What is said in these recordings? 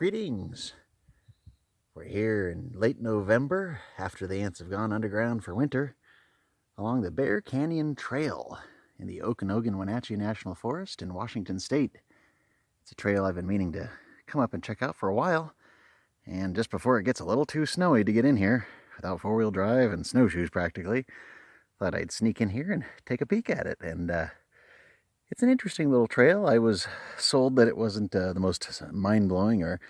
Greetings! We're here in late November after the ants have gone underground for winter along the Bear Canyon Trail in the Okanogan-Wenatchee National Forest in Washington State. It's a trail I've been meaning to come up and check out for a while, and just before it gets a little too snowy to get in here, without four-wheel drive and snowshoes practically, thought I'd sneak in here and take a peek at it. And it's an interesting little trail. I was sold that it wasn't the most mind-blowing or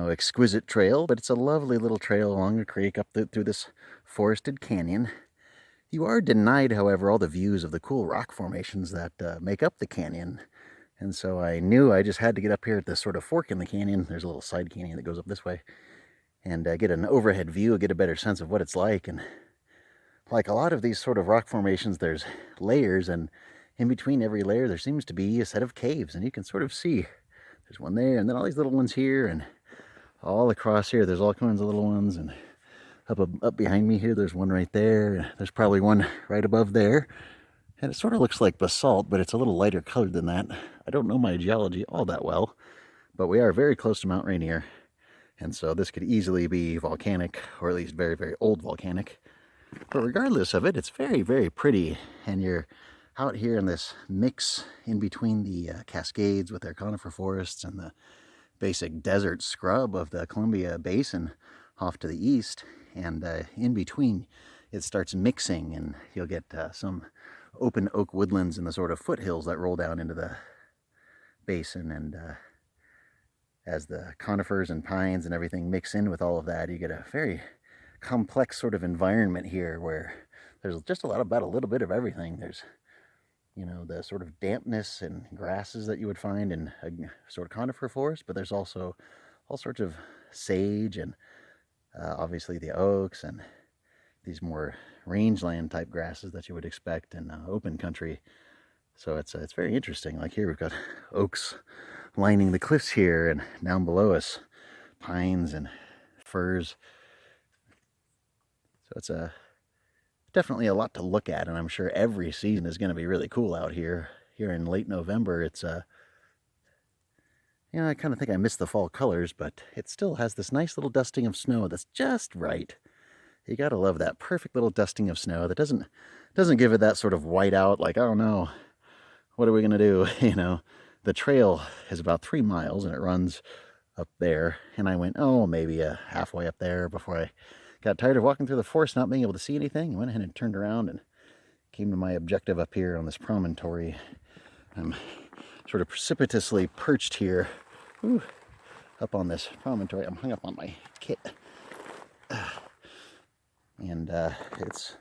exquisite trail, but it's a lovely little trail along a creek up through this forested canyon. You are denied, however, all the views of the cool rock formations that make up the canyon. And so I knew I just had to get up here at this sort of fork in the canyon. There's a little side canyon that goes up this way, and get an overhead view, get a better sense of what it's like. And like a lot of these sort of rock formations, there's layers, and in between every layer there seems to be a set of caves, and you can sort of see there's one there, and then all these little ones here, and all across here there's all kinds of little ones, and up behind me here there's one right there. There's probably one right above there, and it sort of looks like basalt, but it's a little lighter colored than that. I don't know my geology all that well, but we are very close to Mount Rainier, and so this could easily be volcanic, or at least very, very old volcanic. But regardless of it, it's very, very pretty, and you're out here in this mix in between the Cascades with their conifer forests and the basic desert scrub of the Columbia Basin off to the east, and in between it starts mixing, and you'll get some open oak woodlands in the sort of foothills that roll down into the basin, and as the conifers and pines and everything mix in with all of that, you get a very complex sort of environment here where there's just about a little bit of everything. There's the sort of dampness and grasses that you would find in a sort of conifer forest, but there's also all sorts of sage and obviously the oaks and these more rangeland type grasses that you would expect in open country. So it's very interesting. Like here we've got oaks lining the cliffs here, and down below us pines and firs. So it's definitely a lot to look at, and I'm sure every season is going to be really cool out here. Here in late November, it's I kind of think I missed the fall colors, but it still has this nice little dusting of snow that's just right. You gotta love that perfect little dusting of snow that doesn't give it that sort of white out, like, oh no, what are we gonna do? The trail is about 3 miles, and it runs up there, and I went, oh, maybe halfway up there before I got tired of walking through the forest, not being able to see anything. I went ahead and turned around and came to my objective up here on this promontory. I'm sort of precipitously perched here, up on this promontory. I'm hung up on my kit, and it's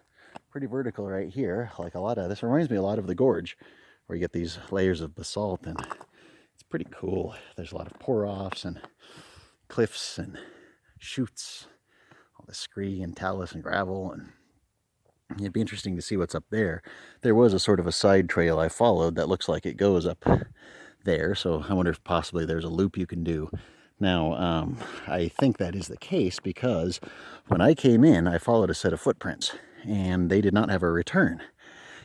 pretty vertical right here. Like this reminds me a lot of the gorge, where you get these layers of basalt, and it's pretty cool. There's a lot of pour-offs and cliffs and chutes, all the scree and talus and gravel, and it'd be interesting to see what's up there. There was a sort of a side trail I followed that looks like it goes up there, so I wonder if possibly there's a loop you can do. Now, I think that is the case, because when I came in, I followed a set of footprints, and they did not have a return.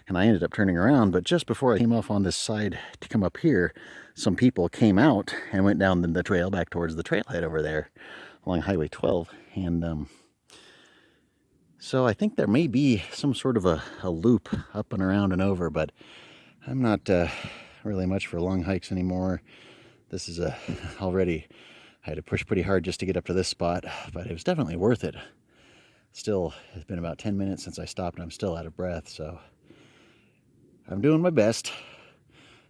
And I ended up turning around, but just before I came off on this side to come up here, some people came out and went down the trail back towards the trailhead over there along Highway 12. And so I think there may be some sort of a loop up and around and over, but I'm not really much for long hikes anymore. This is already, I had to push pretty hard just to get up to this spot, but it was definitely worth it. Still, it's been about 10 minutes since I stopped, and I'm still out of breath, so I'm doing my best.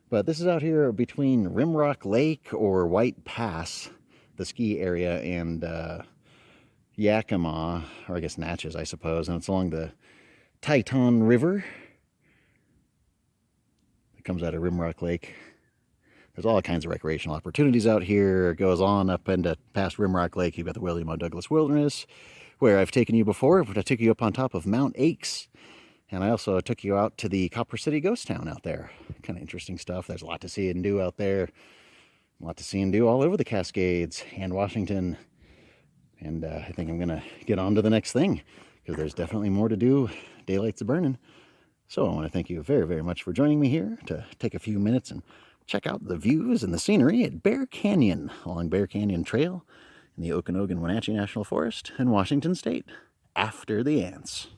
But this is out here between Rimrock Lake, or White Pass, the ski area, and Yakima, or I guess Natchez, I suppose, and it's along the Teton River. It comes out of Rimrock Lake. There's all kinds of recreational opportunities out here. It goes on up into past Rimrock Lake. You've got the William O. Douglas Wilderness, where I've taken you before. I took you up on top of Mount Aches, and I also took you out to the Copper City Ghost Town out there. Kind of interesting stuff. There's a lot to see and do out there. A lot to see and do all over the Cascades and Washington. And I think I'm going to get on to the next thing, because there's definitely more to do. Daylight's a-burning. So I want to thank you very, very much for joining me here to take a few minutes and Check out the views and the scenery at Bear Canyon along Bear Canyon Trail in the Okanogan-Wenatchee National Forest in Washington State after the ants.